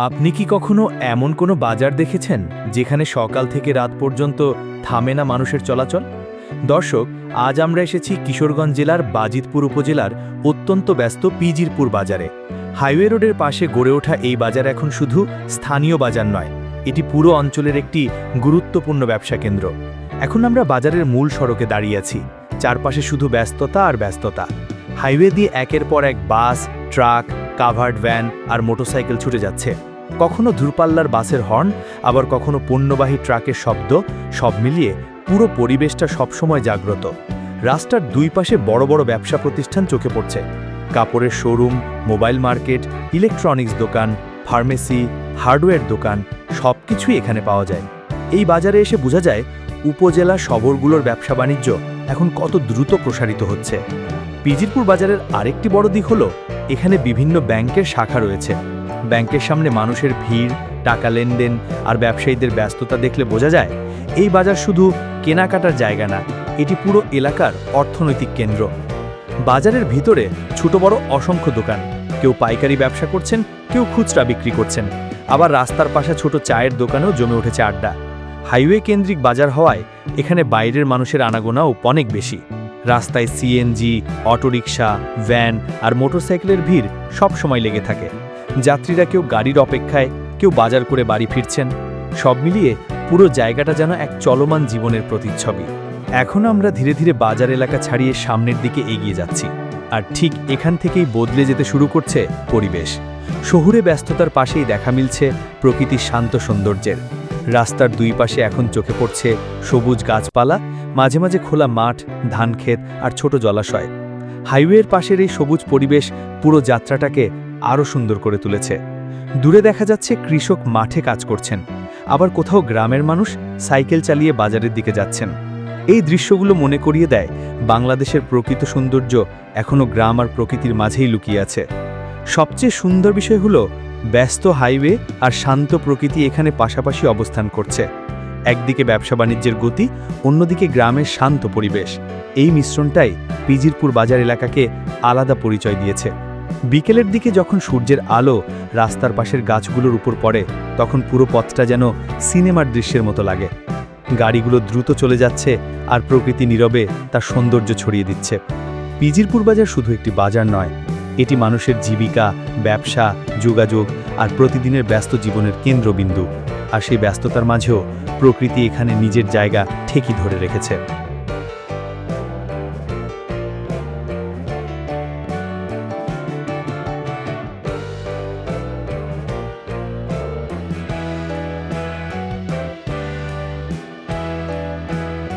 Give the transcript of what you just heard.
আপনি কি কখনো এমন কোনো বাজার দেখেছেন যেখানে সকাল থেকে রাত পর্যন্ত থামে না মানুষের চলাচল? দর্শক, আজ আমরা এসেছি কিশোরগঞ্জ জেলার বাজিতপুর উপজেলার অত্যন্ত ব্যস্ত পিজিরপুর বাজারে। হাইওয়ে রোডের পাশে গড়ে ওঠা এই বাজার এখন শুধু স্থানীয় বাজার নয়, এটি পুরো অঞ্চলের একটি গুরুত্বপূর্ণ ব্যবসা কেন্দ্র। এখন আমরা বাজারের মূল সড়কে দাঁড়িয়ে আছি, চারপাশে শুধু ব্যস্ততা আর ব্যস্ততা। হাইওয়ে দিয়ে একের পর এক বাস, ট্রাক, কাভার্ড ভ্যান আর মোটরসাইকেল ছুটে যাচ্ছে। কখনো দূরপাল্লার বাসের হর্ন, আবার কখনো পণ্যবাহী ট্রাকের শব্দ, সব মিলিয়ে পুরো পরিবেশটা সবসময় জাগ্রত। রাস্তার দুই পাশে বড় বড় ব্যবসা প্রতিষ্ঠান চোখে পড়ছে। কাপড়ের শোরুম, মোবাইল মার্কেট, ইলেকট্রনিক্স দোকান, ফার্মেসি, হার্ডওয়্যার দোকান, সব কিছুই এখানে পাওয়া যায়। এই বাজারে এসে বোঝা যায় উপজেলা শহরগুলোর ব্যবসা বাণিজ্য এখন কত দ্রুত প্রসারিত হচ্ছে। পিজিরপুর বাজারের আরেকটি বড় দিক হলো এখানে বিভিন্ন ব্যাংকের শাখা রয়েছে। ব্যাংকের সামনে মানুষের ভিড়, টাকা লেনদেন আর ব্যবসায়ীদের ব্যস্ততা দেখলে বোঝা যায় এই বাজার শুধু কেনাকাটার জায়গা না, এটি পুরো এলাকার অর্থনৈতিক কেন্দ্র। বাজারের ভিতরে ছোট বড় অসংখ্য দোকান, কেউ পাইকারি ব্যবসা করছেন, কেউ খুচরা বিক্রি করছেন, আবার রাস্তার পাশে ছোট চায়ের দোকানেও জমে উঠেছে আড্ডা। হাইওয়ে কেন্দ্রিক বাজার হওয়ায় এখানে বাইরের মানুষের আনাগোনাও অনেক বেশি। রাস্তায় সিএনজি, অটোরিকশা, ভ্যান আর মোটরসাইকেলের ভিড় সব সময় লেগে থাকে। যাত্রীরা কেউ গাড়ির অপেক্ষায়, কেউ বাজার করে বাড়ি ফিরছেন। সব মিলিয়ে পুরো জায়গাটা যেন এক চলমান জীবনের প্রতিচ্ছবি। এখন আমরা ধীরে ধীরে বাজার এলাকা ছাড়িয়ে সামনের দিকে এগিয়ে যাচ্ছি, আর ঠিক এখান থেকেই বদলে যেতে শুরু করছে পরিবেশ। শহুরে ব্যস্ততার পাশেই দেখা মিলছে প্রকৃতির শান্ত সৌন্দর্যের। রাস্তার দুই পাশে এখন চোখে পড়ছে সবুজ গাছপালা, মাঝে মাঝে খোলা মাঠ, ধানক্ষেত আর ছোট জলাশয়। হাইওয়ের পাশের এই সবুজ পরিবেশ পুরো যাত্রাটাকে আরও সুন্দর করে তুলেছে। দূরে দেখা যাচ্ছে কৃষক মাঠে কাজ করছেন, আবার কোথাও গ্রামের মানুষ সাইকেল চালিয়ে বাজারের দিকে যাচ্ছেন। এই দৃশ্যগুলো মনে করিয়ে দেয় বাংলাদেশের প্রকৃত সৌন্দর্য এখনও গ্রাম আর প্রকৃতির মাঝেই লুকিয়ে আছে। সবচেয়ে সুন্দর বিষয় হলো ব্যস্ত হাইওয়ে আর শান্ত প্রকৃতি এখানে পাশাপাশি অবস্থান করছে। একদিকে ব্যবসা বাণিজ্যের গতি, অন্যদিকে গ্রামের শান্ত পরিবেশ। এই মিশ্রণটাই পিজিরপুর বাজার এলাকাকে আলাদা পরিচয় দিয়েছে। বিকেলের দিকে যখন সূর্যের আলো রাস্তার পাশের গাছগুলোর উপর পড়ে, তখন পুরো পথটা যেন সিনেমার দৃশ্যের মতো লাগে। গাড়িগুলো দ্রুত চলে যাচ্ছে আর প্রকৃতি নীরবে তার সৌন্দর্য ছড়িয়ে দিচ্ছে। পিজিরপুর বাজার শুধু একটি বাজার নয়, এটি মানুষের জীবিকা, ব্যবসা, যোগাযোগ আর প্রতিদিনের ব্যস্ত জীবনের কেন্দ্রবিন্দু। আর সেই ব্যস্ততার মাঝেও প্রকৃতি এখানে নিজের জায়গা ঠিকই ধরে রেখেছে।